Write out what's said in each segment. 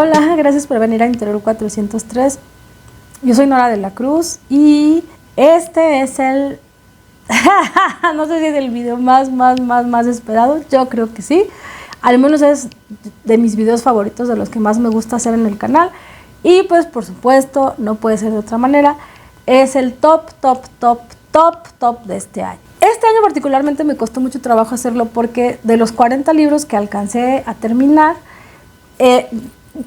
Hola, gracias por venir a Interior 403. Yo soy Nora de la Cruz y este es el... no sé si es el video más esperado. Yo creo que sí. Al menos es de mis videos favoritos, de los que más me gusta hacer en el canal. Y pues por supuesto, no puede ser de otra manera. Es el top de este año. Este año particularmente me costó mucho trabajo hacerlo porque de los 40 libros que alcancé a terminar,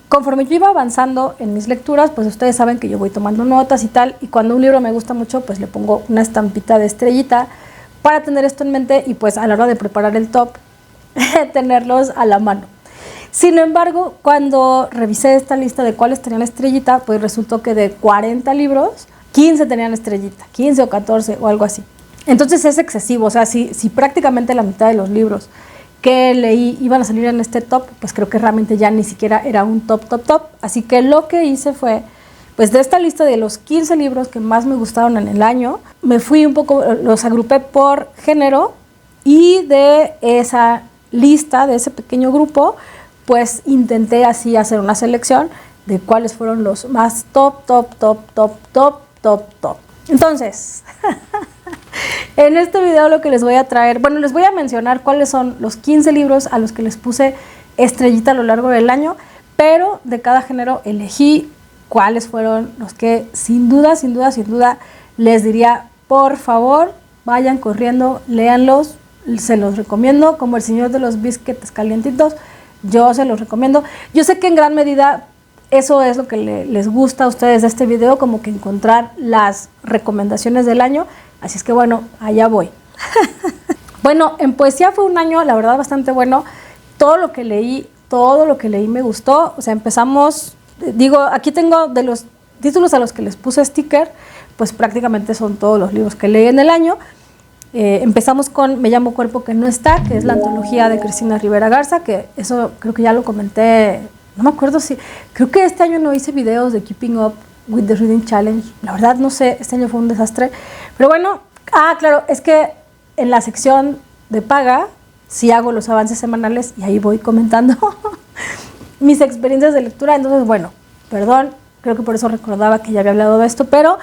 conforme yo iba avanzando en mis lecturas, pues ustedes saben que yo voy tomando notas y tal, y cuando un libro me gusta mucho, pues le pongo una estampita de estrellita para tener esto en mente y pues a la hora de preparar el top, tenerlos a la mano. Sin embargo, cuando revisé esta lista de cuáles tenían estrellita, pues resultó que de 40 libros, 15 tenían estrellita, 15 o 14 o algo así. Entonces es excesivo, o sea, si prácticamente la mitad de los libros que leí iban a salir en este top, pues creo que realmente ya ni siquiera era un top. Así que lo que hice fue, pues de esta lista de los 15 libros que más me gustaron en el año, me fui un poco, los agrupé por género y de esa lista, de ese pequeño grupo, pues intenté así hacer una selección de cuáles fueron los más top. Entonces, en este video lo que les voy a traer, bueno, les voy a mencionar cuáles son los 15 libros a los que les puse estrellita a lo largo del año, pero de cada género elegí cuáles fueron los que sin duda les diría, por favor, vayan corriendo, léanlos, se los recomiendo, como El Señor de los Biscuits Calientitos, yo se los recomiendo. Yo sé que en gran medida eso es lo que les gusta a ustedes de este video, como que encontrar las recomendaciones del año. Así es que bueno, allá voy. Bueno, en poesía fue un año, la verdad, bastante bueno. Todo lo que leí me gustó. O sea, empezamos, digo, aquí tengo de los títulos a los que les puse sticker, pues prácticamente son todos los libros que leí en el año. Empezamos con Me llamo Cuerpo que no está, que es la antología de Cristina Rivera Garza, que eso creo que ya lo comenté, no me acuerdo si, creo que este año no hice videos de Keeping Up with the Reading Challenge, la verdad no sé, este año fue un desastre, pero bueno, claro, es que en la sección de paga sí hago los avances semanales y ahí voy comentando mis experiencias de lectura, entonces bueno, perdón, creo que por eso recordaba que ya había hablado de esto, pero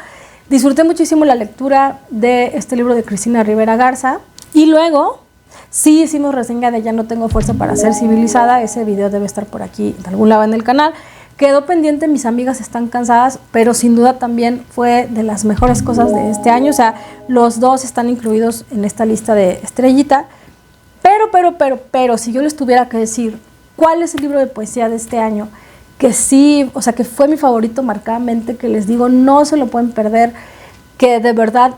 disfruté muchísimo la lectura de este libro de Cristina Rivera Garza y luego sí hicimos reseña de Ya no tengo fuerza para ser civilizada, ese video debe estar por aquí de algún lado en el canal. Quedó pendiente Mis amigas están cansadas, pero sin duda también fue de las mejores cosas de este año, o sea, los dos están incluidos en esta lista de estrellita, pero si yo les tuviera que decir cuál es el libro de poesía de este año, que sí, o sea, que fue mi favorito marcadamente, que les digo, no se lo pueden perder, que de verdad,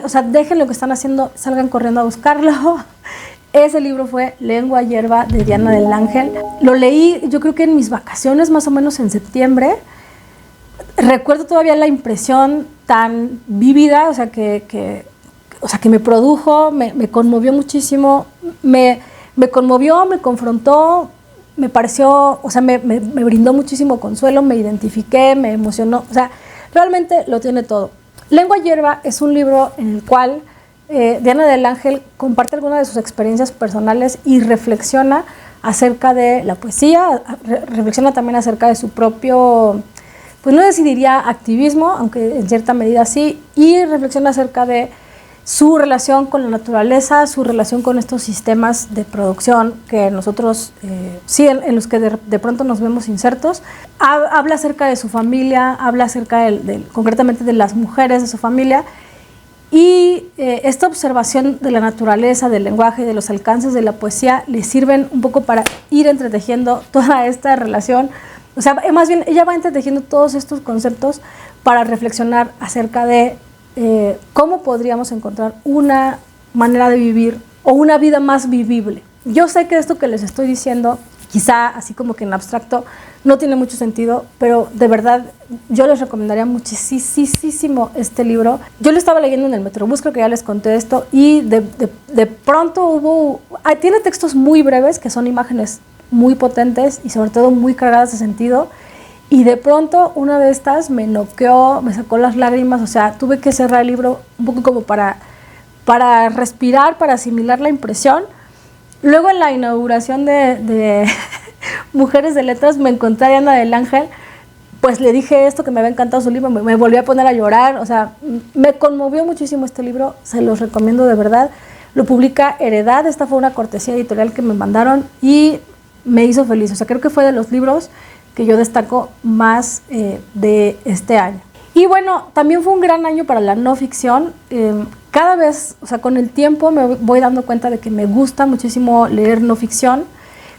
o sea, dejen lo que están haciendo, salgan corriendo a buscarlo. Ese libro fue Lengua Hierba de Diana del Ángel. Lo leí, yo creo que en mis vacaciones, más o menos en septiembre. Recuerdo todavía la impresión tan vívida, o sea, que me produjo, me conmovió muchísimo, me conmovió, me confrontó, me pareció, o sea, me brindó muchísimo consuelo, me identifiqué, me emocionó, o sea, realmente lo tiene todo. Lengua Hierba es un libro en el cual Diana del Ángel comparte algunas de sus experiencias personales y reflexiona acerca de la poesía, reflexiona también acerca de su propio, pues no decidiría activismo, aunque en cierta medida sí, y reflexiona acerca de su relación con la naturaleza, su relación con estos sistemas de producción que nosotros, sí, en los que de pronto nos vemos insertos. Habla acerca de su familia, habla acerca concretamente de las mujeres de su familia, y esta observación de la naturaleza, del lenguaje, de los alcances de la poesía, le sirven un poco para ir entretejiendo toda esta relación. O sea, más bien, ella va entretejiendo todos estos conceptos para reflexionar acerca de cómo podríamos encontrar una manera de vivir o una vida más vivible. Yo sé que esto que les estoy diciendo, quizá así como que en abstracto, no tiene mucho sentido, pero de verdad yo les recomendaría muchísimo este libro. Yo lo estaba leyendo en el Metrobús, creo que ya les conté esto, y de pronto tiene textos muy breves, que son imágenes muy potentes y sobre todo muy cargadas de sentido, y de pronto una de estas me noqueó, me sacó las lágrimas, o sea, tuve que cerrar el libro un poco como para respirar, para asimilar la impresión. Luego en la inauguración Mujeres de Letras, me encontré a Diana del Ángel, pues le dije esto, que me había encantado su libro, me volví a poner a llorar, o sea, me conmovió muchísimo este libro, se los recomiendo de verdad. Lo publica Heredad, esta fue una cortesía editorial que me mandaron y me hizo feliz, o sea, creo que fue de los libros que yo destaco más de este año. Y bueno, también fue un gran año para la no ficción. Cada vez, o sea, con el tiempo me voy dando cuenta de que me gusta muchísimo leer no ficción.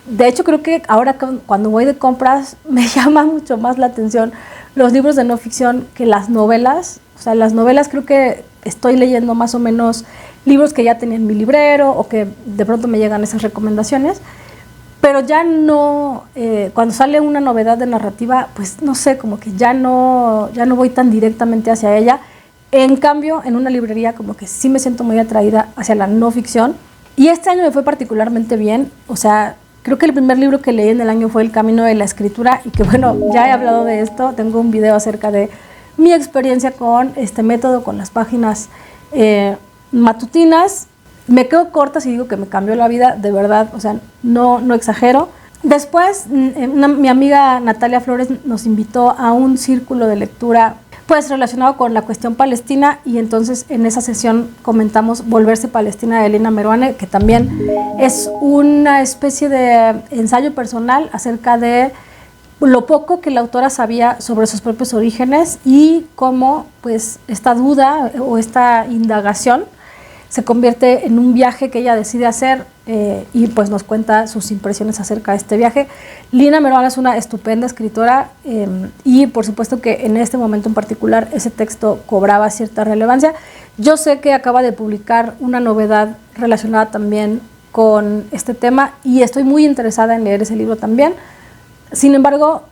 De hecho, creo que ahora cuando voy de compras me llama mucho más la atención los libros de no ficción que las novelas. O sea, las novelas creo que estoy leyendo más o menos libros que ya tenía en mi librero o que de pronto me llegan esas recomendaciones. Pero ya no, cuando sale una novedad de narrativa, pues no sé, como que ya no voy tan directamente hacia ella. En cambio, en una librería como que sí me siento muy atraída hacia la no ficción. Y este año me fue particularmente bien. O sea, creo que el primer libro que leí en el año fue El Camino de la Escritura. Y que bueno, ya he hablado de esto. Tengo un video acerca de mi experiencia con este método, con las páginas matutinas. Me quedo corta si digo que me cambió la vida, de verdad, o sea, no exagero. Después, mi amiga Natalia Flores nos invitó a un círculo de lectura pues relacionado con la cuestión palestina y entonces en esa sesión comentamos Volverse Palestina de Elena Meruane, que también es una especie de ensayo personal acerca de lo poco que la autora sabía sobre sus propios orígenes y cómo pues esta duda o esta indagación se convierte en un viaje que ella decide hacer y pues nos cuenta sus impresiones acerca de este viaje. Lina Meruane es una estupenda escritora y por supuesto que en este momento en particular ese texto cobraba cierta relevancia. Yo sé que acaba de publicar una novedad relacionada también con este tema y estoy muy interesada en leer ese libro también. Sin embargo,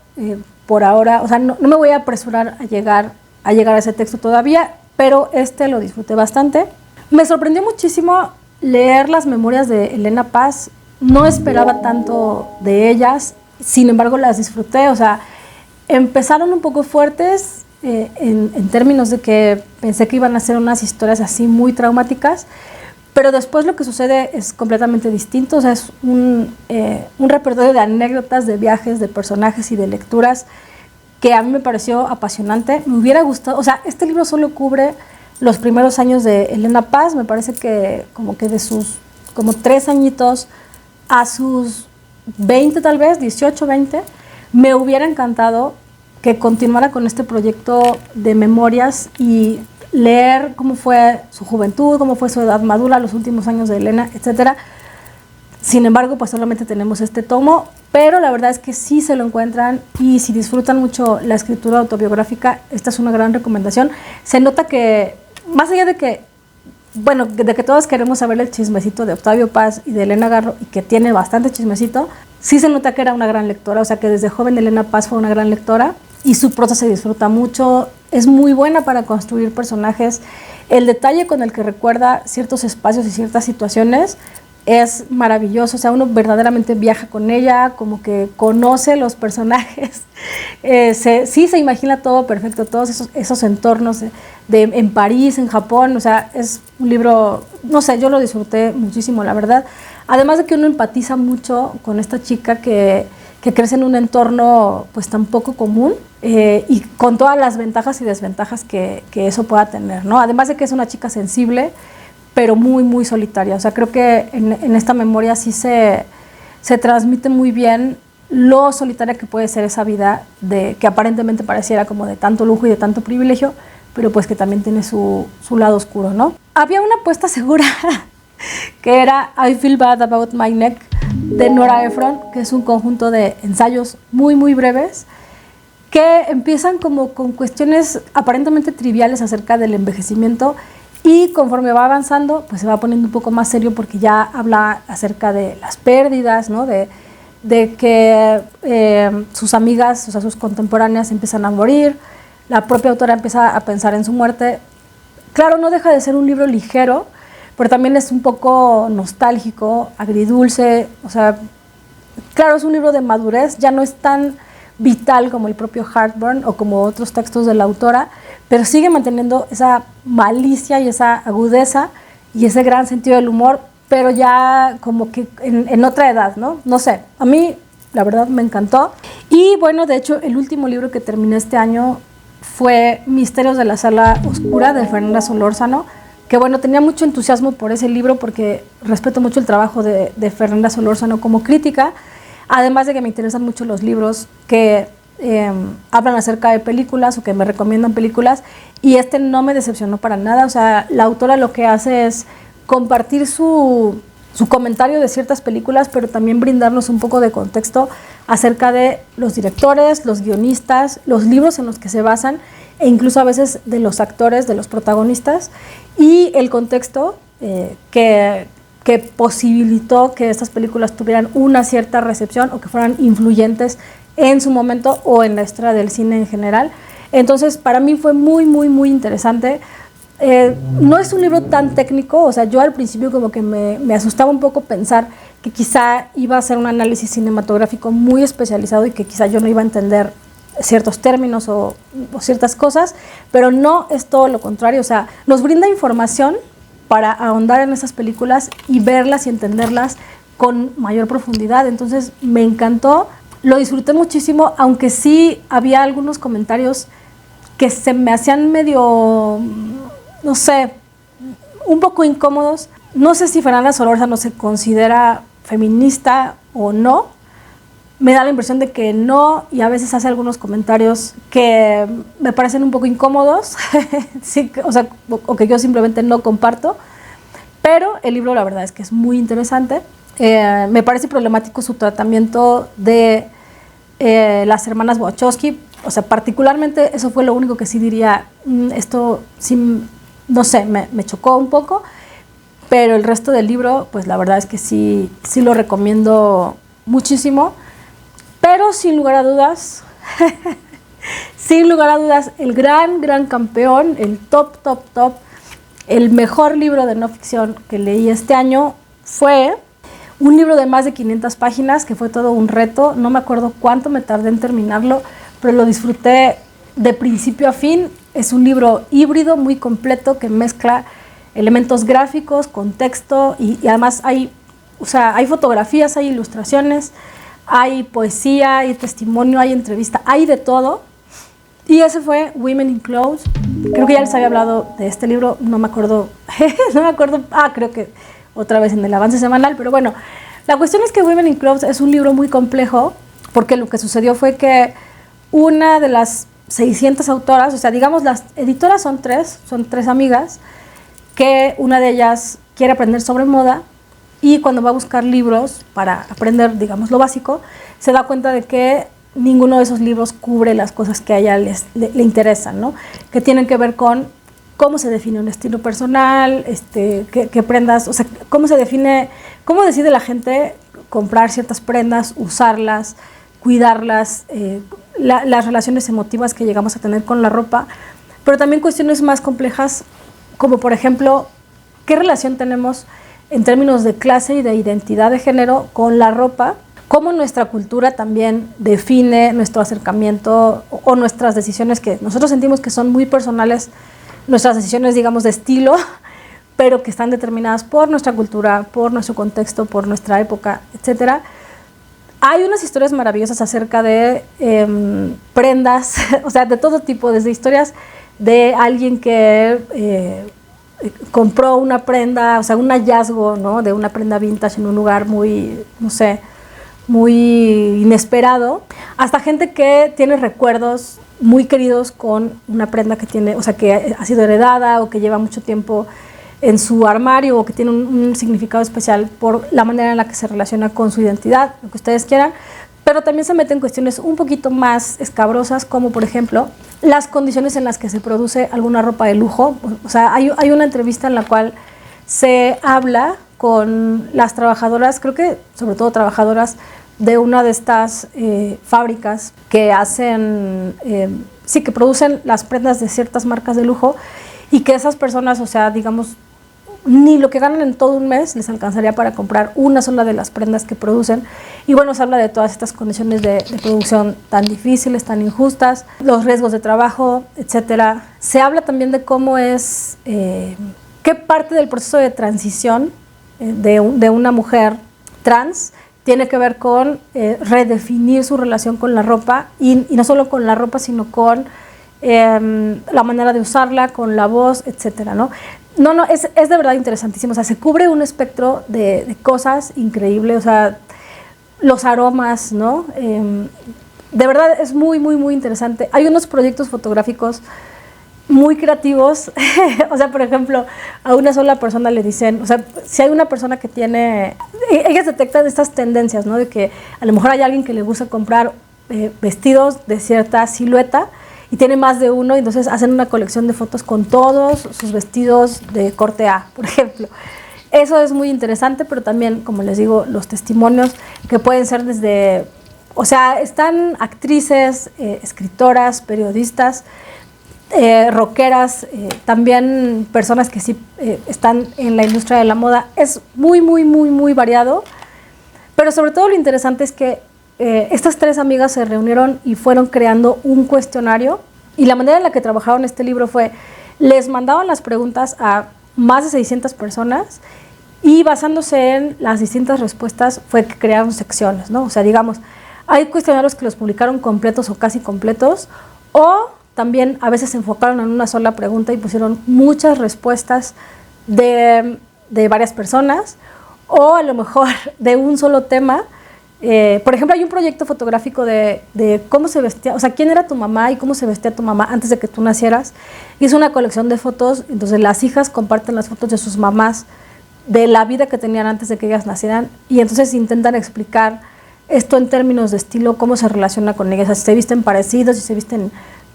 por ahora, o sea, no me voy a apresurar a llegar a ese texto todavía, pero lo disfruté bastante. Me sorprendió muchísimo leer las memorias de Elena Paz. No esperaba tanto de ellas, sin embargo las disfruté. O sea, empezaron un poco fuertes en términos de que pensé que iban a ser unas historias así muy traumáticas, pero después lo que sucede es completamente distinto. O sea, es un repertorio de anécdotas, de viajes, de personajes y de lecturas que a mí me pareció apasionante. Me hubiera gustado, o sea, este libro solo cubre los primeros años de Elena Paz, me parece que como que de sus como 3 añitos a sus 20 tal vez, 18, 20, me hubiera encantado que continuara con este proyecto de memorias y leer cómo fue su juventud, cómo fue su edad madura, los últimos años de Elena, etcétera. Sin embargo, pues solamente tenemos este tomo, pero la verdad es que sí se lo encuentran y si disfrutan mucho la escritura autobiográfica, esta es una gran recomendación. Se nota que más allá de que, bueno, de que todos queremos saber el chismecito de Octavio Paz y de Elena Garro, y que tiene bastante chismecito, sí se nota que era una gran lectora, o sea que desde joven Elena Paz fue una gran lectora, y su prosa se disfruta mucho, es muy buena para construir personajes, el detalle con el que recuerda ciertos espacios y ciertas situaciones es maravilloso, o sea, uno verdaderamente viaja con ella, como que conoce los personajes, sí se imagina todo perfecto, todos esos entornos en París, en Japón, o sea, es un libro, no sé, yo lo disfruté muchísimo, la verdad, además de que uno empatiza mucho con esta chica que crece en un entorno pues tan poco común y con todas las ventajas y desventajas que eso pueda tener, ¿no? Además de que es una chica sensible, pero muy, muy solitaria. O sea, creo que en esta memoria sí se transmite muy bien lo solitaria que puede ser esa vida que aparentemente pareciera como de tanto lujo y de tanto privilegio, pero pues que también tiene su lado oscuro, ¿no? Había una apuesta segura que era I Feel Bad About My Neck de Nora Ephron, que es un conjunto de ensayos muy, muy breves que empiezan como con cuestiones aparentemente triviales acerca del envejecimiento y conforme va avanzando, pues se va poniendo un poco más serio porque ya habla acerca de las pérdidas, ¿no? De que sus amigas, o sea, sus contemporáneas empiezan a morir, la propia autora empieza a pensar en su muerte. Claro, no deja de ser un libro ligero, pero también es un poco nostálgico, agridulce, o sea, claro, es un libro de madurez, ya no es tan vital como el propio Heartburn o como otros textos de la autora, pero sigue manteniendo esa malicia y esa agudeza y ese gran sentido del humor, pero ya como que en otra edad, ¿no? No sé, a mí la verdad me encantó. Y bueno, de hecho, el último libro que terminé este año fue Misterios de la Sala Oscura de Fernanda Solórzano, que bueno, tenía mucho entusiasmo por ese libro porque respeto mucho el trabajo de Fernanda Solórzano como crítica, además de que me interesan mucho los libros que hablan acerca de películas o que me recomiendan películas, y este no me decepcionó para nada. O sea, la autora lo que hace es compartir su comentario de ciertas películas, pero también brindarnos un poco de contexto acerca de los directores, los guionistas, los libros en los que se basan, e incluso a veces de los actores, de los protagonistas, y el contexto que posibilitó que estas películas tuvieran una cierta recepción o que fueran influyentes en su momento o en la historia del cine en general. Entonces, para mí fue muy, muy, muy interesante. No es un libro tan técnico, o sea, yo al principio como que me asustaba un poco pensar que quizá iba a ser un análisis cinematográfico muy especializado y que quizá yo no iba a entender ciertos términos o ciertas cosas, pero no, es todo lo contrario. O sea, nos brinda información para ahondar en esas películas y verlas y entenderlas con mayor profundidad. Entonces me encantó, lo disfruté muchísimo, aunque sí había algunos comentarios que se me hacían medio, no sé, un poco incómodos. No sé si Fernanda Solórzano se considera feminista o no. Me da la impresión de que no, y a veces hace algunos comentarios que me parecen un poco incómodos, sí, o que yo simplemente no comparto, pero el libro la verdad es que es muy interesante. Me parece problemático su tratamiento de las hermanas Wachowski, o sea, particularmente eso fue lo único que sí diría, esto sí, no sé, me chocó un poco, pero el resto del libro, pues la verdad es que sí lo recomiendo muchísimo. Pero sin lugar a dudas, sin lugar a dudas, el gran campeón, el top, el mejor libro de no ficción que leí este año fue un libro de más de 500 páginas, que fue todo un reto. No me acuerdo cuánto me tardé en terminarlo, pero lo disfruté de principio a fin. Es un libro híbrido, muy completo, que mezcla elementos gráficos con texto y además hay fotografías, hay ilustraciones, hay poesía, hay testimonio, hay entrevista, hay de todo. Y ese fue Women in Clothes. Creo que ya les había hablado de este libro, no me acuerdo, creo que otra vez en el avance semanal, pero bueno, la cuestión es que Women in Clothes es un libro muy complejo, porque lo que sucedió fue que una de las 600 autoras, o sea, digamos, las editoras son tres amigas, que una de ellas quiere aprender sobre moda, y cuando va a buscar libros para aprender, digamos, lo básico, se da cuenta de que ninguno de esos libros cubre las cosas que a ella le interesan, ¿no? Que tienen que ver con cómo se define un estilo personal, qué prendas, o sea, cómo decide la gente comprar ciertas prendas, usarlas, cuidarlas, las relaciones emotivas que llegamos a tener con la ropa, pero también cuestiones más complejas, como por ejemplo, ¿qué relación tenemos en términos de clase y de identidad de género con la ropa? Cómo nuestra cultura también define nuestro acercamiento o nuestras decisiones, que nosotros sentimos que son muy personales, nuestras decisiones, digamos, de estilo, pero que están determinadas por nuestra cultura, por nuestro contexto, por nuestra época, etc. Hay unas historias maravillosas acerca de prendas, o sea, de todo tipo, desde historias de alguien que compró una prenda, o sea, un hallazgo, ¿no?, de una prenda vintage en un lugar muy, no sé, muy inesperado, hasta gente que tiene recuerdos muy queridos con una prenda que tiene, o sea, que ha sido heredada o que lleva mucho tiempo en su armario o que tiene un significado especial por la manera en la que se relaciona con su identidad, lo que ustedes quieran, pero también se meten cuestiones un poquito más escabrosas, como por ejemplo las condiciones en las que se produce alguna ropa de lujo. O sea, hay una entrevista en la cual se habla con las trabajadoras, creo que sobre todo trabajadoras de una de estas fábricas que hacen, que producen las prendas de ciertas marcas de lujo, y que esas personas, o sea, digamos, ni lo que ganan en todo un mes les alcanzaría para comprar una sola de las prendas que producen. Y bueno, se habla de todas estas condiciones de producción tan difíciles, tan injustas, los riesgos de trabajo, etcétera. Se habla también de cómo es, qué parte del proceso de transición de una mujer trans tiene que ver con redefinir su relación con la ropa y no solo con la ropa, sino con la manera de usarla, con la voz, etcétera, ¿no? No, es de verdad interesantísimo. O sea, se cubre un espectro de cosas increíbles, o sea, los aromas, ¿no? De verdad es muy, muy, muy interesante. Hay unos proyectos fotográficos muy creativos. O sea, por ejemplo, a una sola persona le dicen, o sea, si hay una persona que tiene, ellas detectan estas tendencias, ¿no? De que a lo mejor hay alguien que le gusta comprar vestidos de cierta silueta y tiene más de uno, y entonces hacen una colección de fotos con todos sus vestidos de corte A, por ejemplo. Eso es muy interesante, pero también, como les digo, los testimonios que pueden ser desde, o sea, están actrices, escritoras, periodistas, rockeras, también personas que sí están en la industria de la moda. Es muy, muy, muy, muy variado, pero sobre todo lo interesante es que estas tres amigas se reunieron y fueron creando un cuestionario, y la manera en la que trabajaron este libro fue, les mandaban las preguntas a más de 600 personas y basándose en las distintas respuestas fue que crearon secciones, ¿no? O sea, digamos, hay cuestionarios que los publicaron completos o casi completos, o también a veces se enfocaron en una sola pregunta y pusieron muchas respuestas de varias personas, o a lo mejor de un solo tema. Por ejemplo, hay un proyecto fotográfico de cómo se vestía, o sea, quién era tu mamá y cómo se vestía tu mamá antes de que tú nacieras. Y es una colección de fotos, entonces las hijas comparten las fotos de sus mamás, de la vida que tenían antes de que ellas nacieran, y entonces intentan explicar esto en términos de estilo, cómo se relaciona con ellas, o sea, si se visten parecidos, si se visten,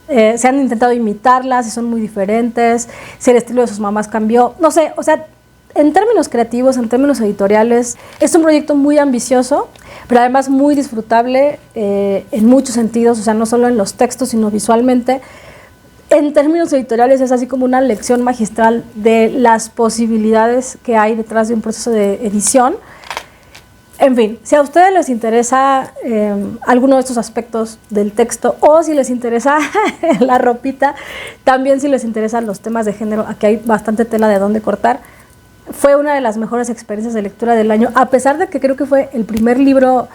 se han intentado imitarlas, si son muy diferentes, si el estilo de sus mamás cambió, no sé, o sea, en términos creativos, en términos editoriales, es un proyecto muy ambicioso, pero además muy disfrutable en muchos sentidos, o sea, no solo en los textos, sino visualmente. En términos editoriales es así como una lección magistral de las posibilidades que hay detrás de un proceso de edición. En fin, si a ustedes les interesa alguno de estos aspectos del texto, o si les interesa la ropita, también si les interesan los temas de género, aquí hay bastante tela de dónde cortar. Fue una de las mejores experiencias de lectura del año, a pesar de que creo que fue el primer libro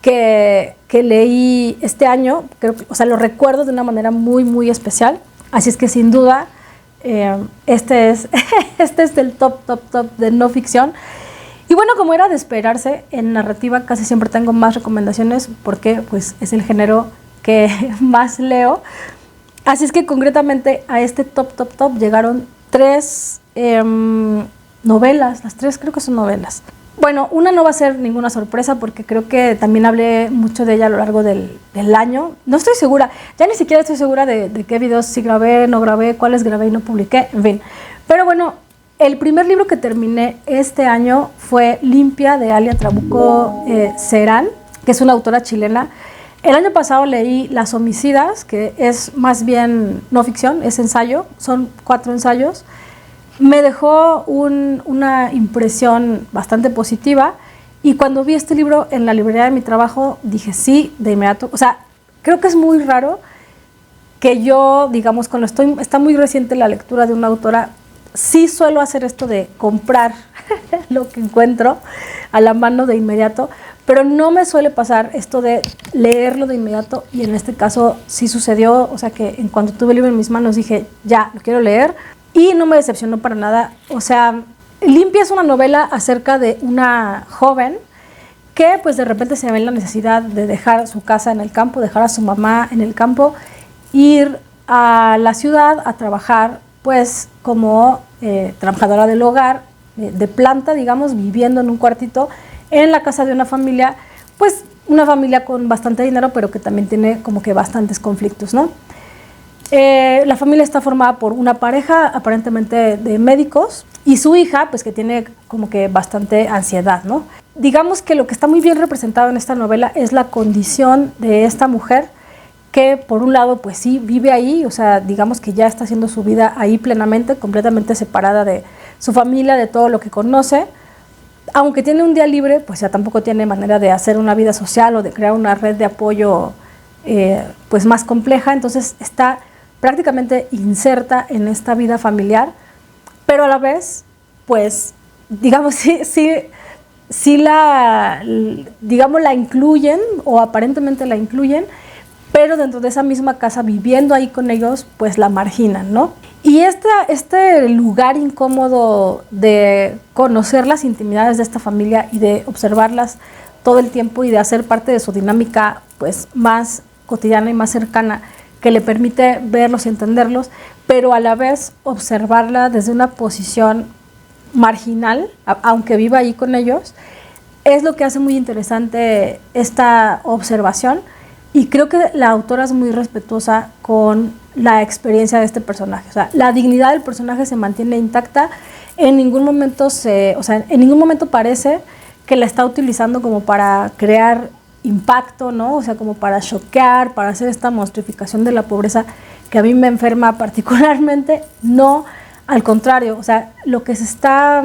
que leí este año. Creo que, o sea, lo recuerdo de una manera muy, muy especial. Así es que sin duda, este es el top de no ficción. Y bueno, como era de esperarse, en narrativa casi siempre tengo más recomendaciones porque pues es el género que más leo. Así es que concretamente a este top llegaron tres novelas, las tres creo que son novelas. Bueno, una no va a ser ninguna sorpresa porque creo que también hablé mucho de ella a lo largo del año. No estoy segura, ya ni siquiera estoy segura de qué videos sí grabé, no grabé, cuáles grabé y no publiqué, en fin. Pero bueno, el primer libro que terminé este año fue Limpia, de Alia Trabuco Serán, que es una autora chilena. El año pasado leí Las homicidas, que es más bien no ficción, es ensayo, son 4 ensayos. Me dejó una impresión bastante positiva, y cuando vi este libro en la librería de mi trabajo dije sí, de inmediato. O sea, creo que es muy raro que yo, digamos, cuando está muy reciente la lectura de una autora, sí suelo hacer esto de comprar lo que encuentro a la mano de inmediato, pero no me suele pasar esto de leerlo de inmediato, y en este caso sí sucedió. O sea, que en cuanto tuve el libro en mis manos dije, ya, lo quiero leer. Y no me decepcionó para nada. O sea, Limpia es una novela acerca de una joven que pues de repente se ve en la necesidad de dejar su casa en el campo, dejar a su mamá en el campo, ir a la ciudad a trabajar pues como trabajadora del hogar, de planta, digamos, viviendo en un cuartito en la casa de una familia, pues una familia con bastante dinero, pero que también tiene como que bastantes conflictos, ¿no? La familia está formada por una pareja aparentemente de médicos y su hija, pues que tiene como que bastante ansiedad, ¿no? Digamos que lo que está muy bien representado en esta novela es la condición de esta mujer que por un lado pues sí vive ahí, o sea, digamos que ya está haciendo su vida ahí plenamente, completamente separada de su familia, de todo lo que conoce. Aunque tiene un día libre, pues ya tampoco tiene manera de hacer una vida social o de crear una red de apoyo pues más compleja. Entonces está prácticamente inserta en esta vida familiar, pero a la vez, pues, digamos, sí sí digamos, la incluyen o aparentemente la incluyen, pero dentro de esa misma casa, viviendo ahí con ellos, pues la marginan, ¿no? Y este lugar incómodo de conocer las intimidades de esta familia y de observarlas todo el tiempo y de hacer parte de su dinámica pues más cotidiana y más cercana, que le permite verlos y entenderlos, pero a la vez observarla desde una posición marginal, aunque viva ahí con ellos, es lo que hace muy interesante esta observación. Y creo que la autora es muy respetuosa con la experiencia de este personaje. O sea, la dignidad del personaje se mantiene intacta. En ningún momento en ningún momento parece que la está utilizando como para crear impacto, ¿no? O sea, como para choquear, para hacer esta monstrificación de la pobreza que a mí me enferma particularmente. No, al contrario. O sea, lo que se está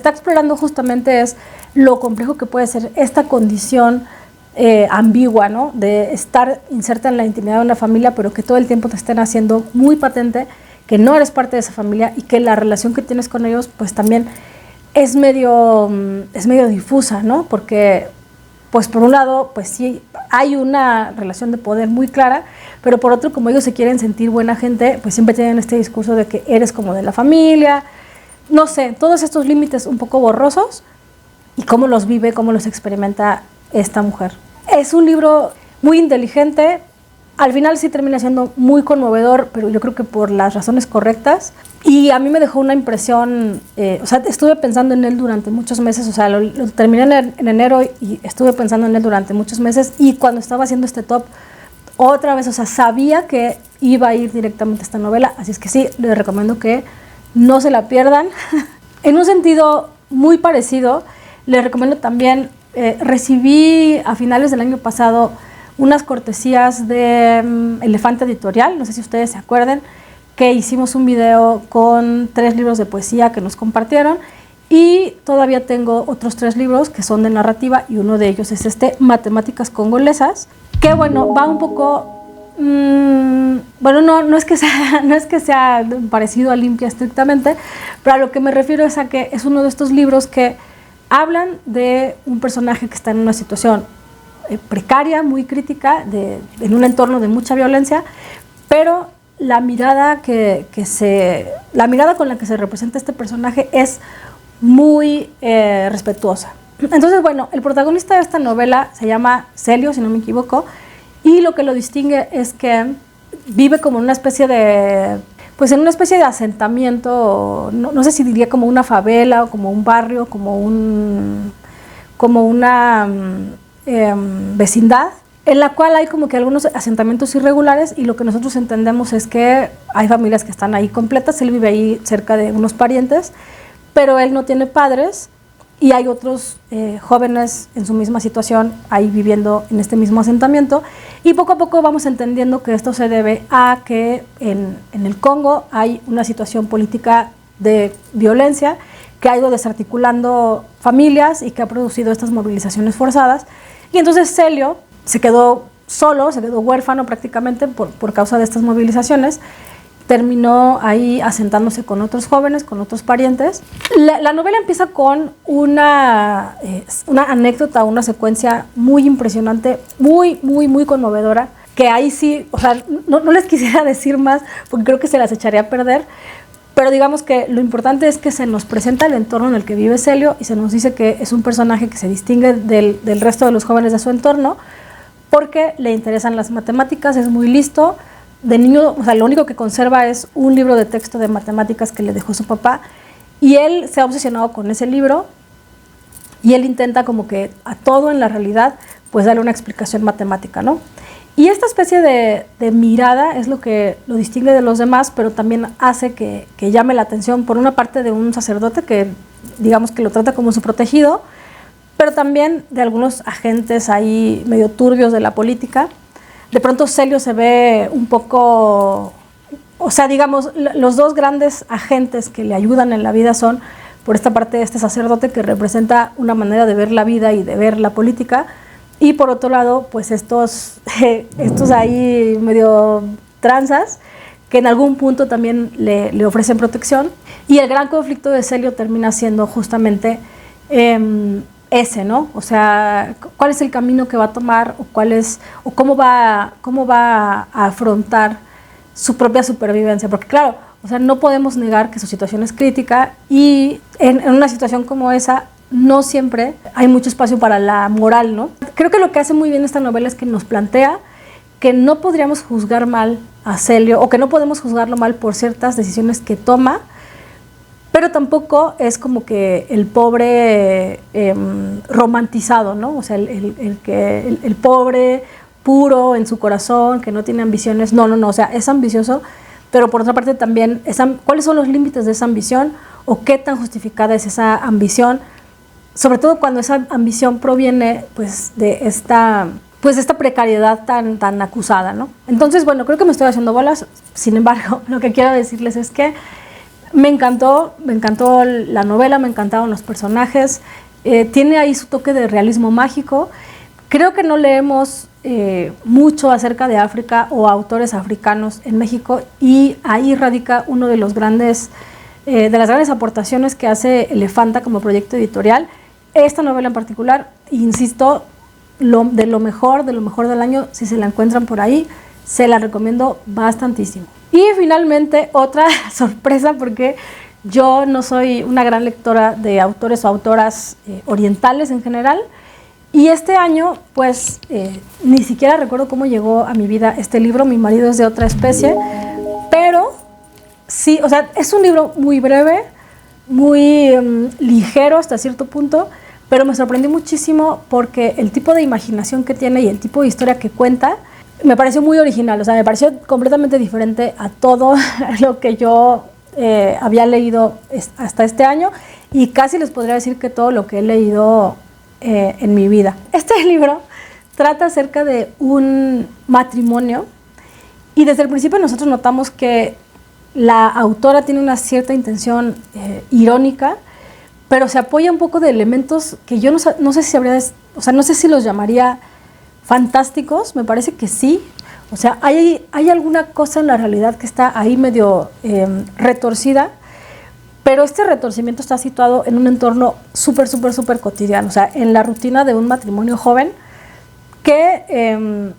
explorando justamente es lo complejo que puede ser esta condición ambigua, ¿no? De estar inserta en la intimidad de una familia, pero que todo el tiempo te estén haciendo muy patente que no eres parte de esa familia y que la relación que tienes con ellos, pues también es medio difusa, ¿no? Porque, pues por un lado, pues sí, hay una relación de poder muy clara, pero por otro, como ellos se quieren sentir buena gente, pues siempre tienen este discurso de que eres como de la familia, no sé, todos estos límites un poco borrosos y cómo los vive, cómo los experimenta esta mujer. Es un libro muy inteligente, al final sí termina siendo muy conmovedor, pero yo creo que por las razones correctas, y a mí me dejó una impresión, o sea, estuve pensando en él durante muchos meses, o sea, lo terminé en enero y estuve pensando en él durante muchos meses, y cuando estaba haciendo este top, otra vez, o sea, sabía que iba a ir directamente a esta novela, así es que sí, les recomiendo que no se la pierdan. En un sentido muy parecido, les recomiendo también, recibí a finales del año pasado unas cortesías de Elefante Editorial, no sé si ustedes se acuerden, que hicimos un video con 3 libros de poesía que nos compartieron, y todavía tengo otros 3 libros que son de narrativa, y uno de ellos es Matemáticas Congolesas, que bueno, va un poco, bueno, no es que sea parecido a Limpia estrictamente, pero a lo que me refiero es a que es uno de estos libros que hablan de un personaje que está en una situación precaria, muy crítica, en un entorno de mucha violencia, pero la mirada con la que se representa este personaje es muy respetuosa. Entonces, bueno, el protagonista de esta novela se llama Celio, si no me equivoco, y lo que lo distingue es que vive como en una especie de asentamiento, no sé si diría como una favela o como un barrio, como una vecindad, en la cual hay como que algunos asentamientos irregulares, y lo que nosotros entendemos es que hay familias que están ahí completas. Él vive ahí cerca de unos parientes, pero él no tiene padres, y hay otros jóvenes en su misma situación ahí viviendo en este mismo asentamiento, y poco a poco vamos entendiendo que esto se debe a que en el Congo hay una situación política de violencia que ha ido desarticulando familias y que ha producido estas movilizaciones forzadas. Y entonces Celio se quedó solo, se quedó huérfano prácticamente por causa de estas movilizaciones. Terminó ahí asentándose con otros jóvenes, con otros parientes. La novela empieza con una anécdota, una secuencia muy impresionante, muy conmovedora, que ahí sí, o sea, no les quisiera decir más porque creo que se las echaría a perder, pero digamos que lo importante es que se nos presenta el entorno en el que vive Celio, y se nos dice que es un personaje que se distingue del resto de los jóvenes de su entorno porque le interesan las matemáticas, es muy listo. De niño, o sea, lo único que conserva es un libro de texto de matemáticas que le dejó su papá, y él se ha obsesionado con ese libro, y él intenta como que a todo en la realidad pues darle una explicación matemática, ¿no? Y esta especie de mirada es lo que lo distingue de los demás, pero también hace que llame la atención, por una parte, de un sacerdote que digamos que lo trata como su protegido, pero también de algunos agentes ahí medio turbios de la política. De pronto Celio se ve un poco, o sea, digamos, los dos grandes agentes que le ayudan en la vida son, por esta parte, este sacerdote que representa una manera de ver la vida y de ver la política, y por otro lado, pues estos ahí medio tranzas que en algún punto también le ofrecen protección. Y el gran conflicto de Celio termina siendo justamente ese, ¿no? O sea, cuál es el camino que va a tomar o cómo va a afrontar su propia supervivencia, porque claro, o sea, no podemos negar que su situación es crítica y en una situación como esa no siempre hay mucho espacio para la moral, ¿no? Creo que lo que hace muy bien esta novela es que nos plantea que no podríamos juzgar mal a Celio o que no podemos juzgarlo mal por ciertas decisiones que toma, pero tampoco es como que el pobre romantizado, ¿no? O sea, el pobre puro en su corazón, que no tiene ambiciones. No, o sea, es ambicioso, pero por otra parte también, ¿cuáles son los límites de esa ambición o qué tan justificada es esa ambición? Sobre todo cuando esa ambición proviene pues de esta precariedad tan acusada, ¿no? Entonces, bueno, creo que me estoy haciendo bolas. Sin embargo, lo que quiero decirles es que me encantó la novela, me encantaron los personajes, tiene ahí su toque de realismo mágico. Creo que no leemos mucho acerca de África o autores africanos en México, y ahí radica uno de las grandes aportaciones que hace Elefanta como proyecto editorial. Esta novela en particular, insisto, de lo mejor del año. Si se la encuentran por ahí, se la recomiendo bastantísimo. Y finalmente, otra sorpresa, porque yo no soy una gran lectora de autores o autoras orientales en general, y este año, pues, ni siquiera recuerdo cómo llegó a mi vida este libro. Mi marido es de otra especie, pero sí, o sea, es un libro muy breve, muy ligero hasta cierto punto, pero me sorprendió muchísimo porque el tipo de imaginación que tiene y el tipo de historia que cuenta me pareció muy original. O sea, me pareció completamente diferente a todo lo que yo había leído hasta este año, y casi les podría decir que todo lo que he leído en mi vida. Este libro trata acerca de un matrimonio, y desde el principio nosotros notamos que la autora tiene una cierta intención irónica, pero se apoya un poco de elementos que yo no sé si no sé si los llamaría fantásticos. Me parece que sí. O sea, hay alguna cosa en la realidad que está ahí medio retorcida, pero este retorcimiento está situado en un entorno súper cotidiano, o sea, en la rutina de un matrimonio joven que,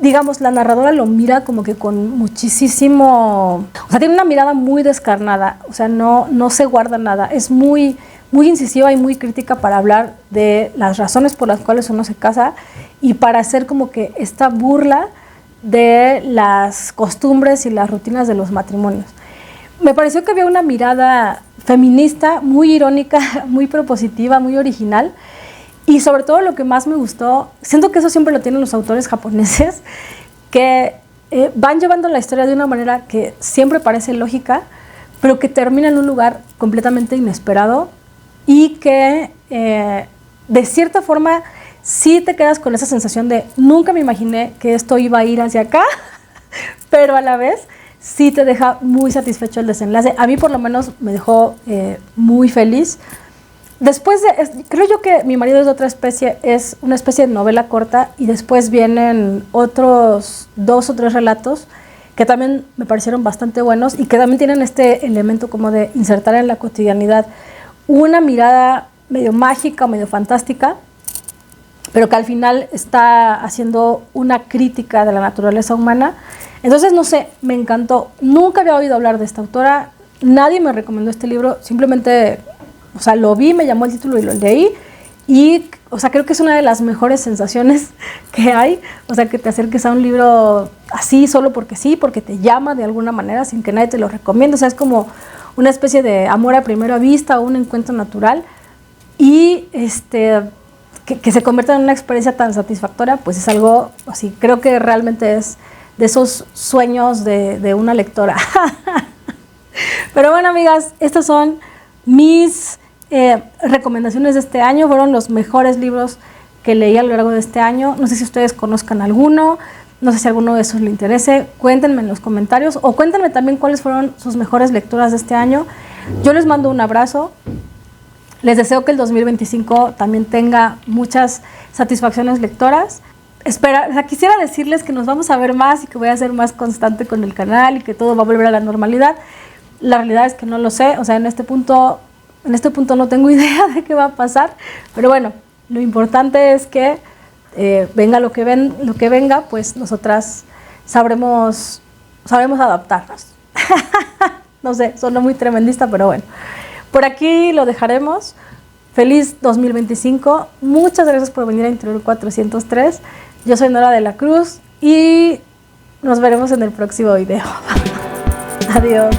digamos, la narradora lo mira como que con muchísimo, o sea, tiene una mirada muy descarnada, o sea, no se guarda nada, es muy incisiva y muy crítica para hablar de las razones por las cuales uno se casa y para hacer como que esta burla de las costumbres y las rutinas de los matrimonios. Me pareció que había una mirada feminista muy irónica, muy propositiva, muy original, y sobre todo lo que más me gustó, siento que eso siempre lo tienen los autores japoneses, que van llevando la historia de una manera que siempre parece lógica, pero que termina en un lugar completamente inesperado y que de cierta forma sí te quedas con esa sensación de nunca me imaginé que esto iba a ir hacia acá, pero a la vez sí te deja muy satisfecho el desenlace. A mí por lo menos me dejó muy feliz. Después creo yo que Mi marido es de otra especie es una especie de novela corta, y después vienen otros 2 o 3 relatos que también me parecieron bastante buenos y que también tienen este elemento como de insertar en la cotidianidad una mirada medio mágica, medio fantástica, pero que al final está haciendo una crítica de la naturaleza humana. Entonces, no sé, me encantó. Nunca había oído hablar de esta autora, nadie me recomendó este libro, simplemente, o sea, lo vi, me llamó el título y lo leí, y, o sea, creo que es una de las mejores sensaciones que hay, o sea, que te acerques a un libro así solo porque sí, porque te llama de alguna manera sin que nadie te lo recomiende. O sea, es como una especie de amor a primera vista o un encuentro natural, y que se convierta en una experiencia tan satisfactoria, pues es algo así, creo que realmente es de esos sueños de una lectora. Pero bueno, amigas, estas son mis recomendaciones de este año. Fueron los mejores libros que leí a lo largo de este año. No sé si ustedes conozcan alguno, no sé si alguno de esos les interese. Cuéntenme en los comentarios, o cuéntenme también cuáles fueron sus mejores lecturas de este año. Yo les mando un abrazo. Les deseo que el 2025 también tenga muchas satisfacciones lectoras. Quisiera decirles que nos vamos a ver más y que voy a ser más constante con el canal y que todo va a volver a la normalidad. La realidad es que no lo sé. O sea, en este punto En este punto no tengo idea de qué va a pasar, pero bueno, lo importante es que venga lo que venga, pues nosotras sabremos adaptarnos. No sé, sonó muy tremendista, pero bueno. Por aquí lo dejaremos. Feliz 2025. Muchas gracias por venir a Interior 403. Yo soy Nora de la Cruz y nos veremos en el próximo video. Adiós.